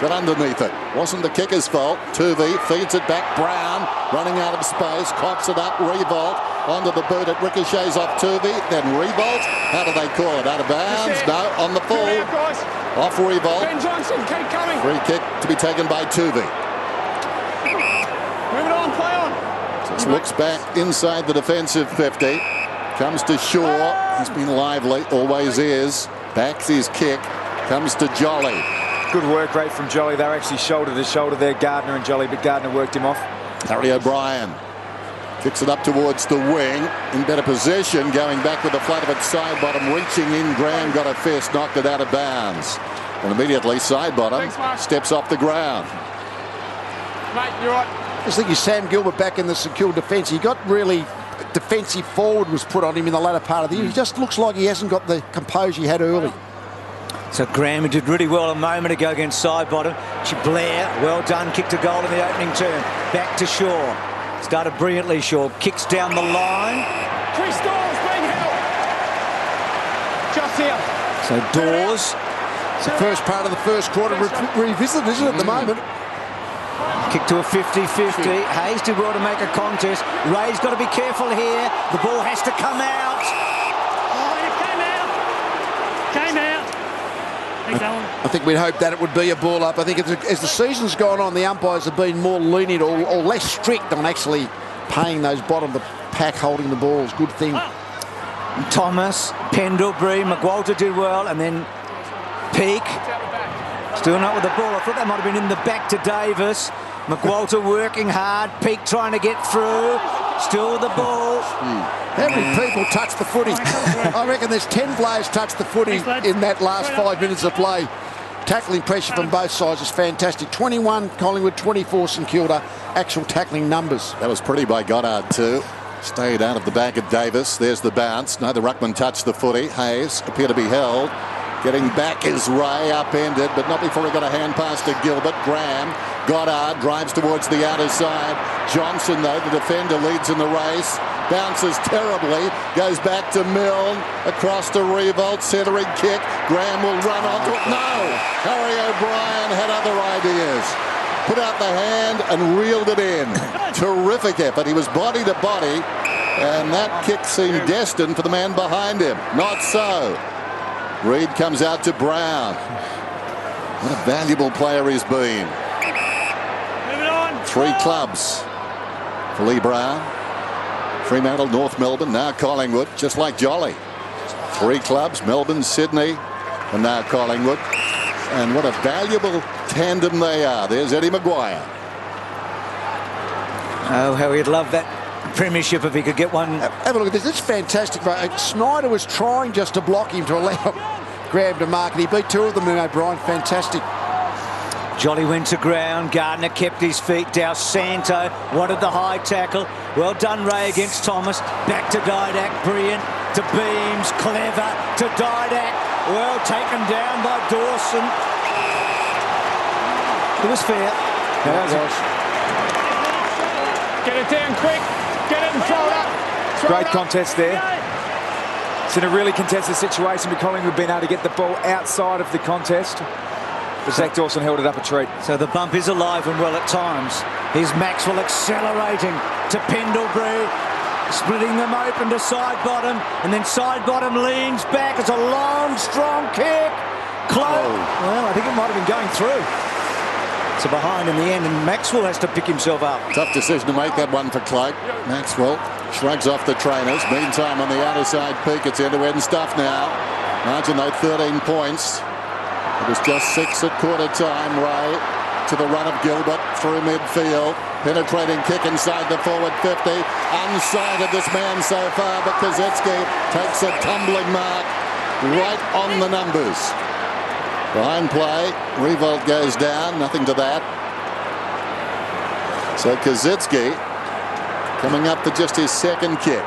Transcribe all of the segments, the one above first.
got underneath it. Wasn't the kicker's fault. Tuvey feeds it back. Brown running out of space, cocks it up. Revolt onto the boot. It ricochets off Tuvey, then Revolt. How do they call it? Out of bounds? No, on the full. Off Revolt. Ben Johnson, keep coming. Free kick to be taken by Tuvey. Move it on, play on. Just looks back inside the defensive 50. Comes to Shaw. He's been lively, always is. Backs his kick. Comes to Jolly. Good work rate from Jolly. They're actually shoulder to shoulder there, Gardner and Jolly, but Gardner worked him off. Harry O'Brien kicks it up towards the wing. In better position, going back with the flat of its side bottom, reaching in. Graham got a fist, knocked it out of bounds. And immediately side bottom steps off the ground. Mate, you're right. I just think he's Sam Gilbert back in the secure defence. He got really defensive forward was put on him in the latter part of the year. He just looks like he hasn't got the composure he had early. So Graham did really well a moment ago against side bottom. Blair, well done, kicked a goal in the opening turn. Back to Shaw. Started brilliantly, Shaw. Kicks down the line. Chris Dawes being held. Just here. So Dawes. It's the first part of the first quarter revisited, isn't it, at the moment? Kick to a 50-50. Hayes did well to make a contest. Ray's got to be careful here. The ball has to come out. Oh, it came out. Keep going. I think we'd hoped that it would be a ball up. I think as the season's gone on, the umpires have been more lenient or less strict on actually paying those bottom of the pack holding the balls. Good thing. Thomas, Pendlebury, McWalter did well, and then Peake. Still not with the ball. I thought that might have been in the back to Davis. McWalter working hard. Peake trying to get through. Still with the ball. How many people touch the footy? I reckon there's 10 players touched the footy in that last 5 minutes of play. Tackling pressure from both sides is fantastic. 21 Collingwood, 24 St Kilda. Actual tackling numbers. That was pretty by Goddard too. Stayed out of the back of Davis. There's the bounce. Neither ruckman touched the footy. Hayes appear to be held. Getting back is Ray, upended, but not before he got a hand pass to Gilbert. Graham, Goddard drives towards the outer side. Johnson, though, the defender, leads in the race. Bounces terribly, goes back to Milne, across to Revolt, centering kick. Graham will run onto it. No! Harry O'Brien had other ideas. Put out the hand and reeled it in. Terrific effort. He was body to body, and that kick seemed destined for the man behind him. Not so. Reid comes out to Brown. What a valuable player he's been. 3 clubs for Lee Brown. Fremantle, North Melbourne, now Collingwood, just like Jolly. 3 clubs, Melbourne, Sydney, and now Collingwood. And what a valuable tandem they are. There's Eddie Maguire. Oh, how he'd love that premiership if he could get one. Have a look at this. It's fantastic. Snyder was trying just to block him to allow Graham to mark it. He beat 2 of them in O'Brien. Fantastic. Jolly went to ground. Gardner kept his feet. Dos Santo wanted the high tackle. Well done, Ray, against Thomas. Back to Didac. Brilliant. To Beams. Clever. To Didac. Well taken down by Dawson. It was fair. Get it down quick. Get it and throw it up. Great contest there. It's in a really contested situation, but Collingwood been able to get the ball outside of the contest. But Zach Dawson held it up a treat. So the bump is alive and well at times. Here's Maxwell accelerating to Pendlebury, splitting them open to side bottom, and then side bottom leans back. It's a long, strong kick. Close. Well, I think it might have been going through. So behind in the end, and Maxwell has to pick himself up. Tough decision to make that one for Cloak. Maxwell shrugs off the trainers. Meantime, on the outer side, Peake, it's end-to-end stuff now. Margin though 13 points. It was just 6 at quarter time. Ray to the run of Gilbert through midfield. Penetrating kick inside the forward 50. Unsighted this man so far, but Kazetsky takes a tumbling mark right on the numbers. Behind play, Revolt goes down, nothing to that. So Kazetsky coming up for just his 2nd kick.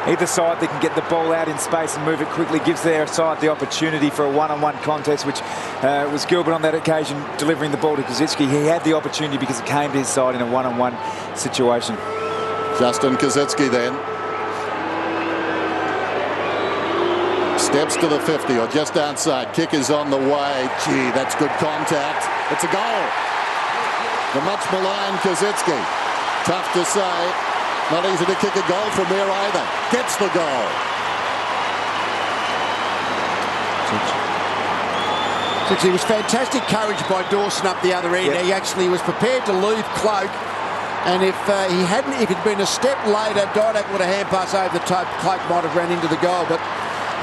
Either side that can get the ball out in space and move it quickly gives their side the opportunity for a one-on-one contest, which was Gilbert on that occasion delivering the ball to Kazetsky. He had the opportunity because it came to his side in a one-on-one situation. Justin Kazetsky then. Steps to the 50 or just outside. Kick is on the way. Gee, that's good contact. It's a goal. The much maligned Kosicki. Tough to say. Not easy to kick a goal from there either. Gets the goal. He was fantastic courage by Dawson up the other end. Yep. He actually was prepared to leave Cloak, and if he'd been a step later, Didak would have hand pass over the top. Cloak might have ran into the goal, but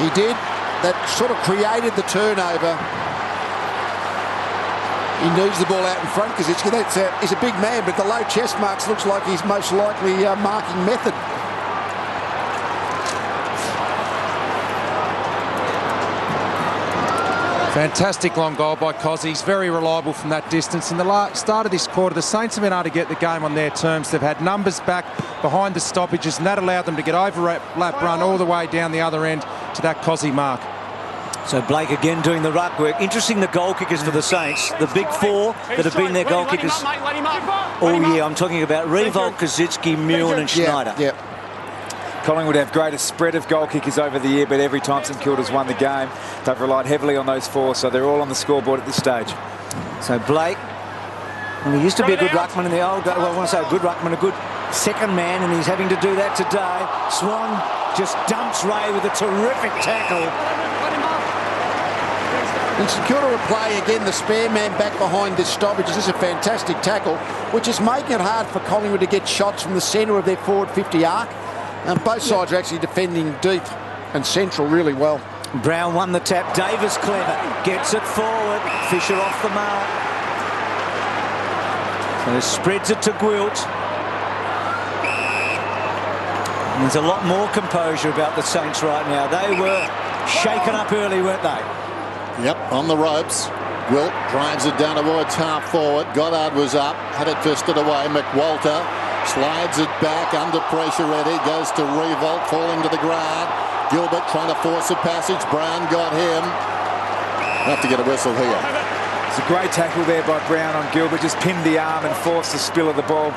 he did. That sort of created the turnover. He moves the ball out in front because he's a big man, but the low chest marks looks like he's most likely marking method. Fantastic long goal by Cozzy. He's very reliable from that distance. In the start of this quarter, the Saints have been able to get the game on their terms. They've had numbers back behind the stoppages, and that allowed them to get overlap run all the way down the other end to that Cozzy mark. So Blake again doing the ruck work. Interesting, the goal kickers for the Saints. The big four that have been their goal kickers all year. I'm talking about Revolt, Kosicki, Mullen and Schneider. Yeah. Collingwood have greater spread of goal kickers over the year, but every time St Kilda's won the game, they've relied heavily on those four, so they're all on the scoreboard at this stage. So Blake, well, he used to be a good ruckman in the old day. Well, I want to say a good ruckman, a good second man, and he's having to do that today. Swan just dumps Ray with a terrific tackle. And St Kilda are playing again the spare man back behind this stoppage. This is a fantastic tackle, which is making it hard for Collingwood to get shots from the centre of their forward 50 arc. And both sides are actually defending deep and central really well. Brown won the tap. Davis clever. Gets it forward. Fisher off the mark. So spreads it to Gwilt. And there's a lot more composure about the Saints right now. They were shaken up early, weren't they? Yep, on the ropes. Gwilt drives it down towards half forward. Goddard was up, had it fisted away. McWalter slides it back under pressure. Eddie goes to Revolt, falling to the ground. Gilbert trying to force a passage. Brown got him. Have to get a whistle here. It's a great tackle there by Brown on Gilbert. Just pinned the arm and forced the spill of the ball.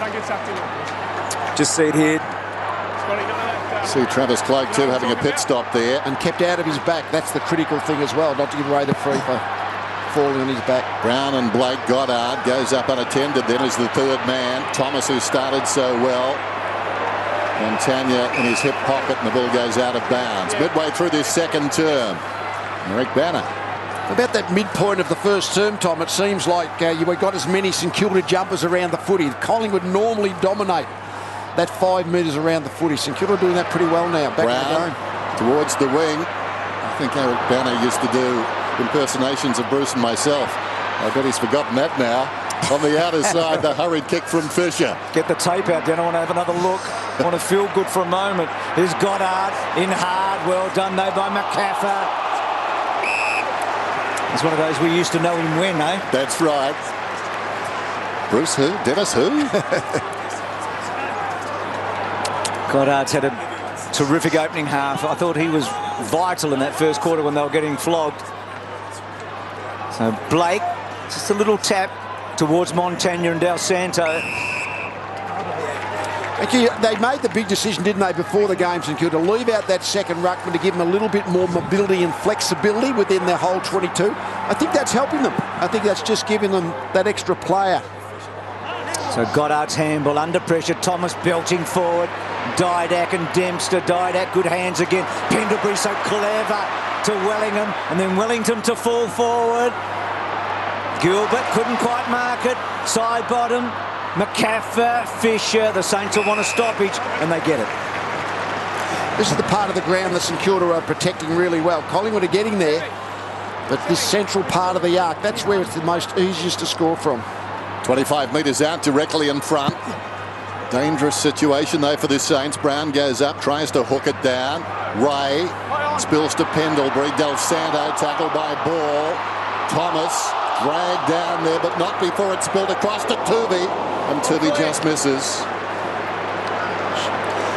Just see it here. See Travis Cloak too having a pit stop there. And kept out of his back. That's the critical thing as well, not to give away the free for falling on his back. Brown and Blake. Goddard goes up unattended then as the third man. Thomas, who started so well. Montagna in his hip pocket, and the ball goes out of bounds. Midway through this second term, Eric Banner. About that midpoint of the first term, Tom, it seems like you've got as many St Kilda jumpers around the footy. Collingwood normally dominate that 5 metres around the footy. St Kilda are doing that pretty well now. Back in the game. Towards the wing. I think Eric Banner used to do impersonations of Bruce and myself. I bet he's forgotten that now. On the outer side, the hurried kick from Fisher. Get the tape out, Dan. I want to have another look. I want to feel good for a moment. Here's Goddard in hard. Well done, though, by McCaffer. It's one of those we used to know him when, eh? That's right. Bruce who? Dennis who? Goddard's had a terrific opening half. I thought he was vital in that first quarter when they were getting flogged. So Blake, just a little tap towards Montagna and Del Santo. They made the big decision, didn't they, before the game, St Kilda, to leave out that second ruckman to give them a little bit more mobility and flexibility within their whole 22. I think that's helping them. I think that's just giving them that extra player. So Goddard's handball under pressure. Thomas belting forward. Didak and Dempster. Didak, good hands again. Pendlebury so clever to Wellingham. And then Wellington to fall forward. Gilbert couldn't quite mark it. Side bottom. McCaffer, Fisher. The Saints will want a stoppage, and they get it. This is the part of the ground that St Kilda are protecting really well. Collingwood are getting there, but this central part of the arc, that's where it's the most easiest to score from. 25 metres out, directly in front. Dangerous situation, though, for the Saints. Brown goes up, tries to hook it down. Ray spills to Pendlebury. Del Santo tackled by Ball. Thomas dragged down there, but not before it's spilled across to Tuvey. And Tuvey just misses.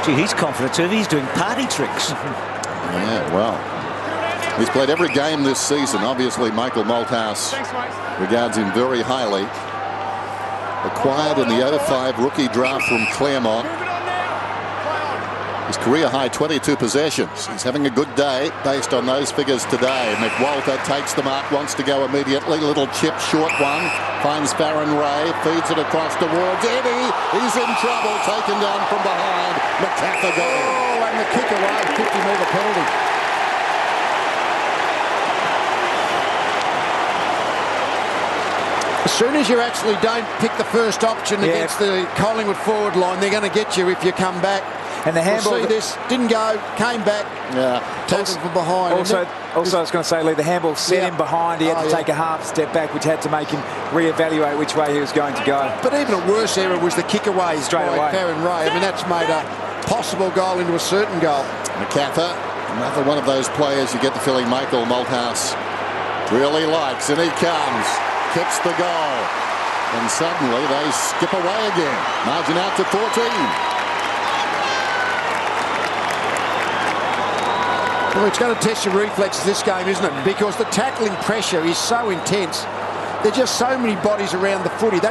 Gee, he's confident, Tuvey. He's doing party tricks. Yeah, well, he's played every game this season. Obviously, Michael Malthouse regards him very highly. Acquired in the 05 rookie draft from Claremont. He His career high 22 possessions. He's having a good day based on those figures today. McWalter takes the mark, wants to go immediately. Little chip, short one. Finds Farron Ray, feeds it across towards Eddie. He's in trouble, taken down from behind. McCaffrey got him. Oh, and the kick away, 50-metre penalty. As soon as you actually don't pick the first option against the Collingwood forward line, they're going to get you if you come back. And the handball... We'll see this. Didn't go, came back, tackled from behind. Also, I was going to say, Lee, the handball set him behind. He had to take a half step back, which had to make him re-evaluate which way he was going to go. But even a worse error was the kick away straight away. Farron Ray. I mean, that's made a possible goal into a certain goal. McCaffrey, another one of those players you get the feeling Michael Malthouse really likes. And he comes, kicks the goal. And suddenly they skip away again. Margin out to 14. Well, it's going to test your reflexes this game, isn't it? Because the tackling pressure is so intense. There are just so many bodies around the footy. The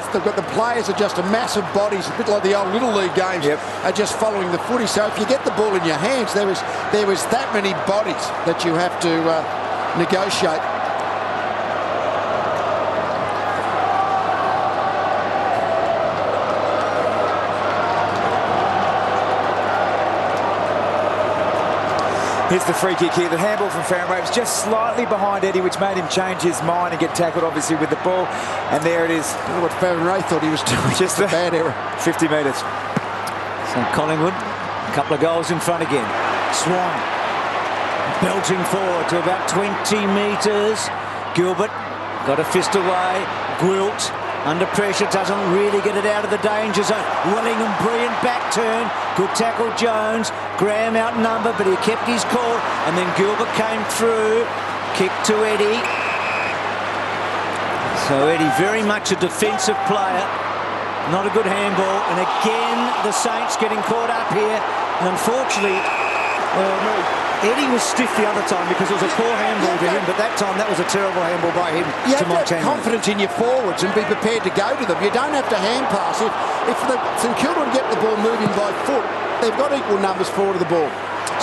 players are just a massive bodies, a bit like the old Little League games, are just following the footy. So if you get the ball in your hands, there is that many bodies that you have to negotiate. Here's the free kick here. The handball from Farron Ray was just slightly behind Eddie, which made him change his mind and get tackled, obviously, with the ball. And there it is. I don't know what Farron Ray thought he was doing. Just a bad error. 50 metres. So Collingwood, a couple of goals in front again. Swan belting forward to about 20 metres. Gilbert got a fist away. Gwilt under pressure, doesn't really get it out of the danger zone. Willingham, brilliant back turn. Good tackle, Jones. Graham outnumbered, but he kept his call. And then Gilbert came through. Kick to Eddie. So Eddie, very much a defensive player. Not a good handball. And again, the Saints getting caught up here. And unfortunately, Eddie was stiff the other time because it was a poor handball to him, but that time that was a terrible handball by him to Montano. You have confidence in your forwards and be prepared to go to them. You don't have to hand pass. If the St Kilda get the ball moving by foot, they've got equal numbers forward of the ball.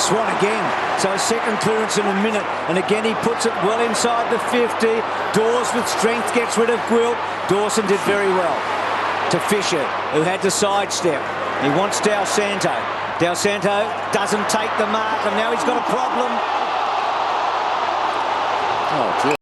Swan again. So a second clearance in a minute. And again he puts it well inside the 50. Dawes with strength gets rid of Gwilt. Dawson did very well to Fisher, who had to sidestep. He wants Dal Santo. Dal Santo doesn't take the mark, and now he's got a problem. Oh,